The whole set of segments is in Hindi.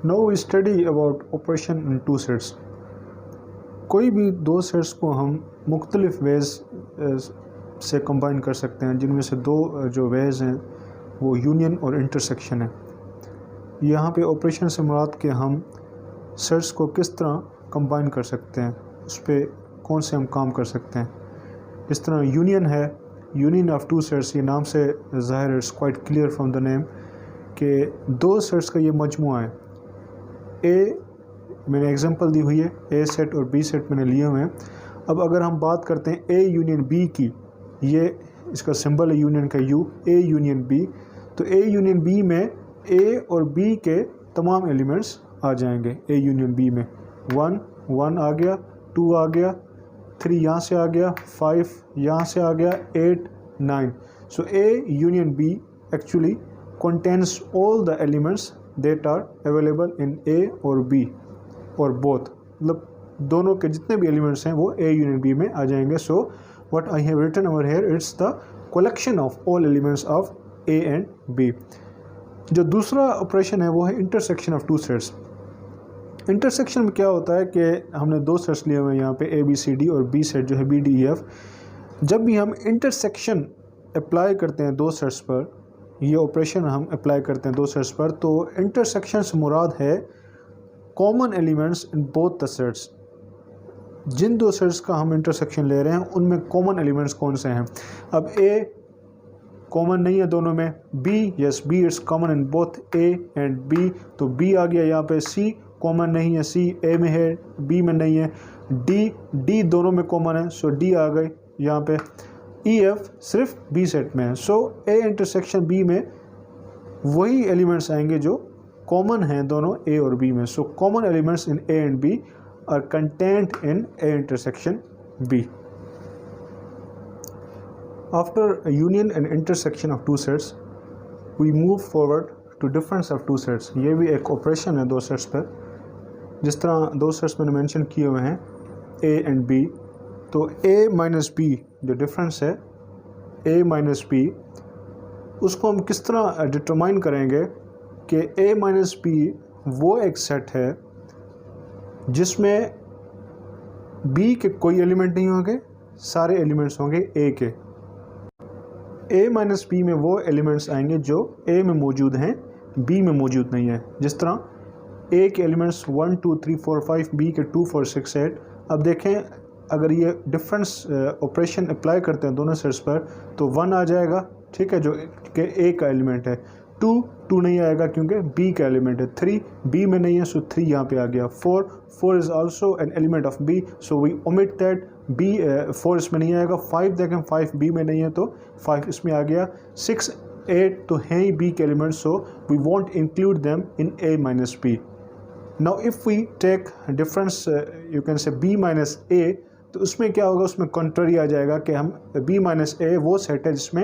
Now we study about operation in two sets. कोई भी दो सेट्स को हम मुख्तलिफ वेज से कंबाइन कर सकते हैं, जिनमें से दो जो वेज हैं वो यूनियन और इंटरसेक्शन है। यहाँ पे ऑपरेशन से मुराद के हम सेट्स को किस तरह कंबाइन कर सकते हैं, उस पर कौन से हम काम कर सकते हैं। इस तरह यूनियन है, यूनियन ऑफ टू सेट्स, ये नाम से ज़ाहिर, it's quite clear from the name कि दो सेट्स का ये मजमुआ है। ए मैंने एग्जांपल दी हुई है, ए सेट और बी सेट मैंने लिए हुए हैं। अब अगर हम बात करते हैं ए यूनियन बी की, ये इसका सिंबल है यूनियन का यू, ए यूनियन बी, तो ए यूनियन बी में ए और बी के तमाम एलिमेंट्स आ जाएंगे। ए यूनियन बी में 1 आ गया, 2 आ गया, 3 यहाँ से आ गया, 5 यहाँ से आ गया, 8 9। So A union B actually contains all the elements that are available in A और B और both, मतलब दोनों के जितने भी एलिमेंट्स हैं वो A यूनियन B में आ जाएंगे। So what I have written over here, it's the collection of all elements of A and B। जो दूसरा ऑपरेशन है वो है intersection of two sets. Intersection में क्या होता है कि हमने दो सेट्स लिए हुए हैं यहाँ पे, ABCD और B सेट जो है BDEF। जब भी हम इंटरसेक्शन अप्लाई करते हैं दो सेट्स पर, ये ऑपरेशन हम अप्लाई करते हैं दो सेट्स पर, तो इंटरसेक्शन से मुराद है common elements in both the sets. जिन दो सेट्स का हम इंटरसेक्शन ले रहे हैं उनमें कॉमन एलिमेंट्स कौन से हैं। अब ए कॉमन नहीं है दोनों में, B yes, B it's common in both A and B, तो बी आ गया यहाँ पे। सी कॉमन नहीं है, सी ए में है, बी में नहीं है। डी दोनों में कॉमन है, सो डी आ गई यहाँ पे। EF सिर्फ बी सेट में है, सो ए इंटरसेक्शन बी में वही एलिमेंट्स आएंगे जो कॉमन हैं दोनों ए और बी में। So common elements in A and B are content in A intersection B. After union and intersection of two sets we move forward to difference of two sets. ये भी एक ऑपरेशन है दो सेट्स पर। जिस तरह दो सेट्स मैंने मेंशन किए हुए हैं ए एंड बी, तो a माइनस बी जो डिफरेंस है a माइनस बी, उसको हम किस तरह डिटरमाइन करेंगे कि a माइनस बी वो एक सेट है जिसमें b के कोई एलिमेंट नहीं होंगे, सारे एलिमेंट्स होंगे a के। a माइनस बी में वो एलिमेंट्स आएंगे जो a में मौजूद हैं, b में मौजूद नहीं है। जिस तरह a के एलिमेंट्स 1 2 3 4 5, b के 2 4 6 8। अब देखें, अगर ये डिफरेंस ऑपरेशन अप्लाई करते हैं दोनों सेट्स पर, तो 1 आ जाएगा, ठीक है, जो कि ए का एलिमेंट है। 2 नहीं आएगा क्योंकि बी का एलिमेंट है। 3 बी में नहीं है, सो 3 यहाँ पे आ गया। 4 is also an element of B, so we omit that, B 4 इसमें नहीं आएगा। 5 देखें, 5 बी में नहीं है तो 5 इसमें आ गया। 6 8 तो हैं ही बी के element, so we won't include them in A minus B. Now if we take difference you can say B minus A, तो उसमें क्या होगा, उसमें कंट्री आ जाएगा कि हम b माइनस ए वो सेट है जिसमें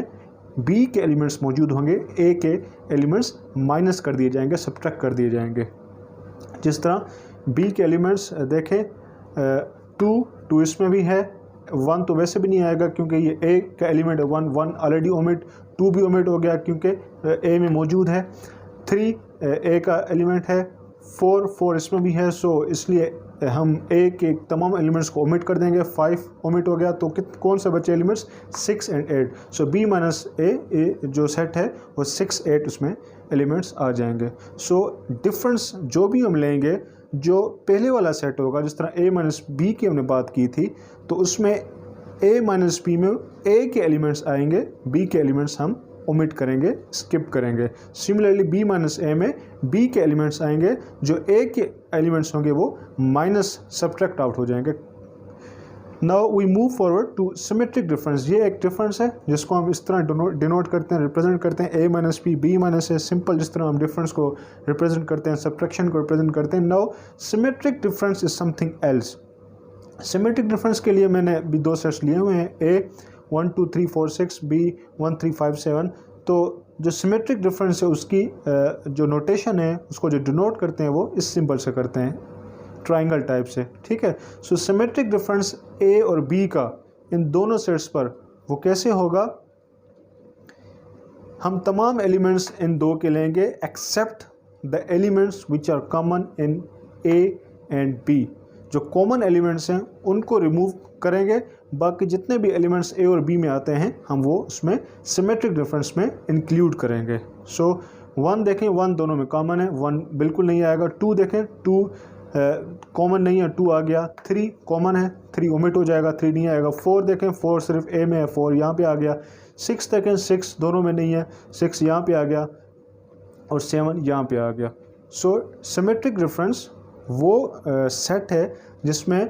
b के एलिमेंट्स मौजूद होंगे, a के एलिमेंट्स माइनस कर दिए जाएंगे, सब्ट्रैक्ट कर दिए जाएंगे। जिस तरह b के एलिमेंट्स देखें, 2 इसमें भी है, 1 तो वैसे भी नहीं आएगा क्योंकि ये a का एलिमेंट है। 1 ऑलरेडी ओमिट, 2 भी ओमिट हो गया क्योंकि a में मौजूद है। 3 a का एलिमेंट है, 4 इसमें भी है, सो इसलिए हम ए के तमाम एलिमेंट्स को ओमिट कर देंगे। 5 ओमिट हो गया, तो कौन से बचे elements, 6 and 8। So B minus A जो सेट है वो 6 8 उसमें एलिमेंट्स आ जाएंगे। सो डिफरेंस जो भी हम लेंगे, जो पहले वाला सेट होगा, जिस तरह ए माइनस बी की हमने बात की थी, तो उसमें ए माइनस बी में ए के एलिमेंट्स आएंगे, बी के एलिमेंट्स हम ओमिट करेंगे, स्किप करेंगे। सिमिलरली बी माइनस ए में बी के एलिमेंट्स आएंगे, जो ए के एलिमेंट्स होंगे वो माइनस सब्ट्रैक्ट आउट हो जाएंगे। Now we move forward to symmetric difference. ये एक डिफरेंस है जिसको हम इस तरह डिनोट करते हैं, रिप्रेजेंट करते हैं, ए माइनस बी, बी माइनस ए, सिंपल जिस तरह हम डिफरेंस को रिप्रेजेंट करते हैं, सब्ट्रैक्शन को रिप्रेजेंट करते हैं। Now symmetric difference is something else. Symmetric difference के लिए मैंने भी दो सेट्स लिए हुए हैं, ए 1 2 3 4 6, बी 1 3 5 7। तो जो सिमेट्रिक डिफरेंस है उसकी जो नोटेशन है, उसको जो डिनोट करते हैं वो इस सिंबल से करते हैं, ट्राइंगल टाइप से, ठीक है। सो सिमेट्रिक डिफरेंस ए और बी का इन दोनों सेट्स पर वो कैसे होगा, हम तमाम एलिमेंट्स इन दो के लेंगे except the elements which are common in A and B. जो कॉमन एलिमेंट्स हैं उनको रिमूव करेंगे, बाकी जितने भी एलिमेंट्स ए और बी में आते हैं हम वो उसमें सिमेट्रिक डिफरेंस में इंक्लूड करेंगे। सो 1 देखें 1 दोनों में कॉमन है, 1 बिल्कुल नहीं आएगा। 2 देखें 2 कॉमन नहीं है, 2 आ गया। 3 कॉमन है, 3 ओमिट हो जाएगा, 3 नहीं आएगा। 4 देखें 4 सिर्फ ए में है, 4 यहाँ पे आ गया। 6 देखें 6 दोनों में नहीं है, 6 यहाँ पे आ गया और 7 यहाँ पे आ गया। सो सिमेट्रिक डिफरेंस वो सेट है जिसमें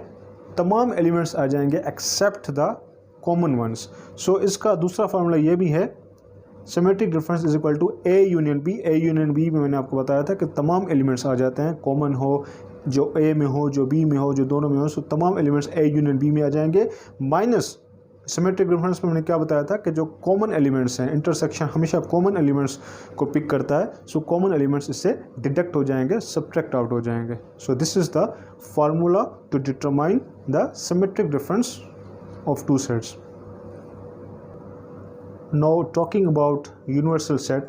तमाम एलिमेंट्स आ जाएंगे except the common ones. So इसका दूसरा फार्मूला ये भी है, symmetric difference is equal to A union B. A union B में मैंने आपको बताया था कि तमाम एलिमेंट्स आ जाते हैं, कॉमन हो, जो ए में हो, जो बी में हो, जो दोनों में हो, सो तमाम एलिमेंट्स ए यूनियन बी में आ जाएंगे। माइनस सिमेट्रिक डिफरेंस में मैंने क्या बताया था कि जो कॉमन एलिमेंट्स हैं, इंटरसेक्शन हमेशा कॉमन एलिमेंट्स को पिक करता है। सो कॉमन एलिमेंट्स इससे डिडक्ट हो जाएंगे, सब्ट्रैक्ट आउट हो जाएंगे। So this is the formula to determine the symmetric difference of two sets. Now talking about universal set.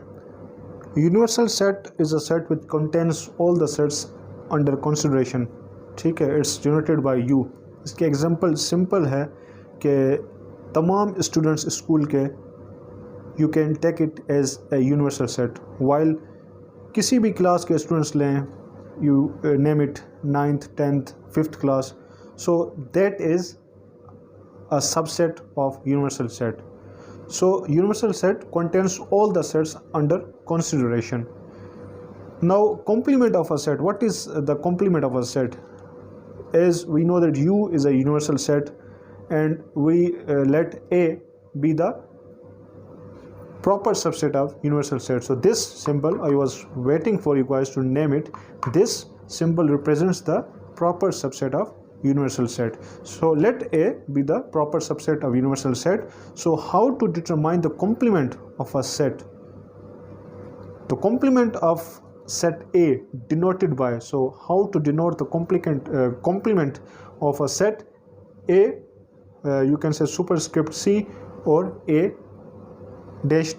Universal set is a set which contains all the sets under consideration. ठीक है, it's generated by U. इसके एग्जांपल सिंपल है कि तमाम स्टूडेंट्स स्कूल के you can take it as a universal set. While किसी भी क्लास के स्टूडेंट्स लें, you name it 9th, 10th, 5th class. So that is a subset of universal set. So universal set contains all the sets under consideration. Now complement of a set. What is the complement of a set? As we know that U is a universal set and we let A be the proper subset of universal set. So this symbol, I was waiting for you guys to name it. This symbol represents the proper subset of universal set. So let A be the proper subset of universal set. So how to determine the complement of a set? The complement of set A denoted by, so how to denote the complement of a set A? You can say superscript C or A dash.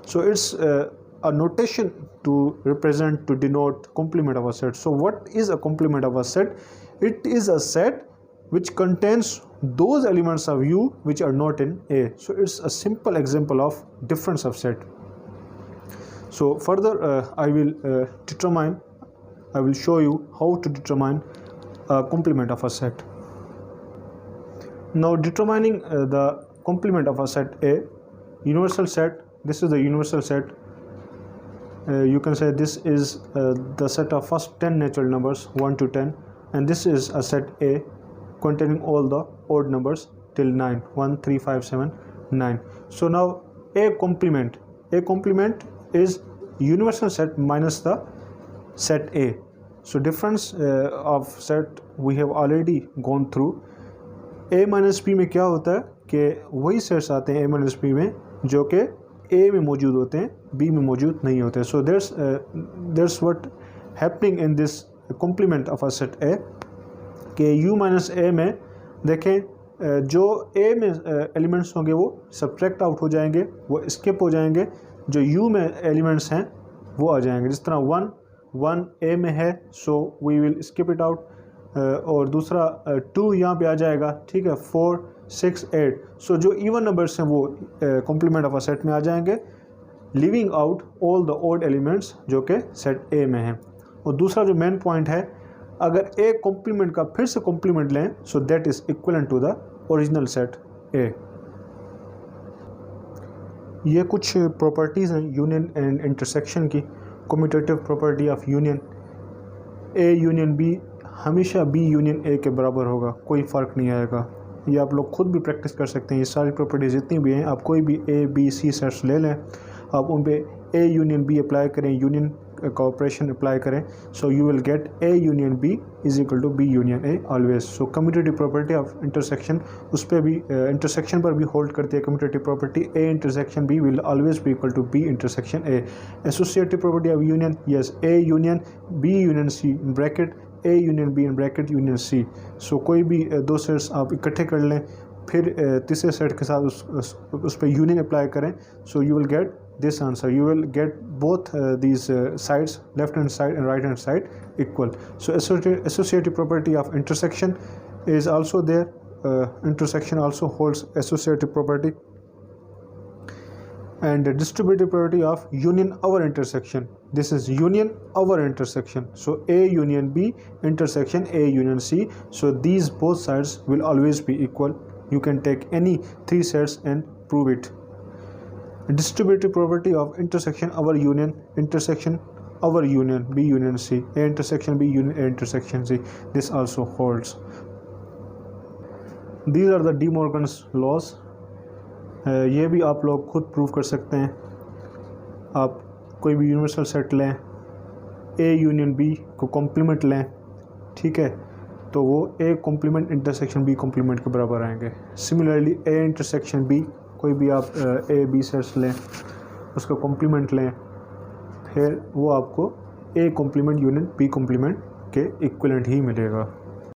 So it's a notation to represent, to denote complement of a set. So what is a complement of a set? It is a set which contains those elements of U which are not in A. So it's a simple example of difference of set. So further I will show you how to determine a complement of a set. Now determining the complement of a set A, universal set, this is the universal set. You can say this is the set of first 10 natural numbers 1 to 10. And this is a set A containing all the odd numbers till 9, 1, 3, 5, 7, 9. So now A complement is universal set minus the set A. So difference of set we have already gone through. A minus B में क्या होता है कि वही सेट्स आते हैं A minus B में जो कि A में मौजूद होते हैं, B में मौजूद नहीं होते। So there's what happening in this complement of a set A कि U माइनस A में देखें जो A में एलिमेंट्स होंगे वो सब्ट्रैक्ट आउट हो जाएंगे, वो स्किप हो जाएंगे, जो U में एलिमेंट्स हैं वो आ जाएंगे। जिस तरह 1 A में है, so we will skip it out, और दूसरा 2 यहाँ पे आ जाएगा, ठीक है, 4, 6, 8। सो जो इवन नंबर्स हैं वो कॉम्प्लीमेंट ऑफ अ सेट में आ जाएंगे, living out all the odd elements जो कि सेट A में हैं। और दूसरा जो मेन पॉइंट है, अगर A कॉम्प्लीमेंट का फिर से कॉम्प्लीमेंट लें, so that is equivalent to the original set A। ये कुछ प्रॉपर्टीज़ हैं यूनियन एंड इंटरसेक्शन की। Commutative property of union, A union B हमेशा B यूनियन A के बराबर होगा, कोई फ़र्क नहीं आएगा। ये आप लोग खुद भी प्रैक्टिस कर सकते हैं। ये सारी प्रॉपर्टीज़ जितनी भी हैं, आप कोई भी A B C सेट्स ले लें, आप उन पे A यूनियन B अप्लाई करें, यूनियन का ऑपरेशन अप्लाई करें, so you will get A union B is equal to B union A always. So commutative property of intersection, उस पर भी इंटरसेक्शन पर भी होल्ड करती है commutative property. A intersection B will always be equal to B intersection A। Associative property of union, yes, A union B union C bracket A union B in bracket union C। सो कोई भी दो सेट्स आप इकट्ठे कर लें, फिर तीसरे सेट के साथ उस पर यूनियन अप्लाई करें, so you will gate this answer. You will get both these sides, left hand side and right hand side, equal. So associative property of intersection is also there. Intersection also holds associative property. And the distributive property of union over intersection. This is union over intersection. So A union B intersection A union C. So these both sides will always be equal. You can take any three sets and prove it. Distributive property of intersection over union, intersection over union, B union C, A intersection B union A intersection C. This also holds. These are the De Morgan's laws. ये भी आप लोग खुद प्रूव कर सकते हैं. आप कोई भी यूनिवर्सल सेट लें, A यूनियन B को कॉम्प्लीमेंट लें, ठीक है, तो वो A complement intersection B complement के बराबर आएंगे. सिमिलरली A इंटरसेक्शन B, कोई भी आप A B सेट्स लें, उसका कॉम्प्लीमेंट लें, फिर वो आपको A complement union B complement के इक्विवेलेंट ही मिलेगा.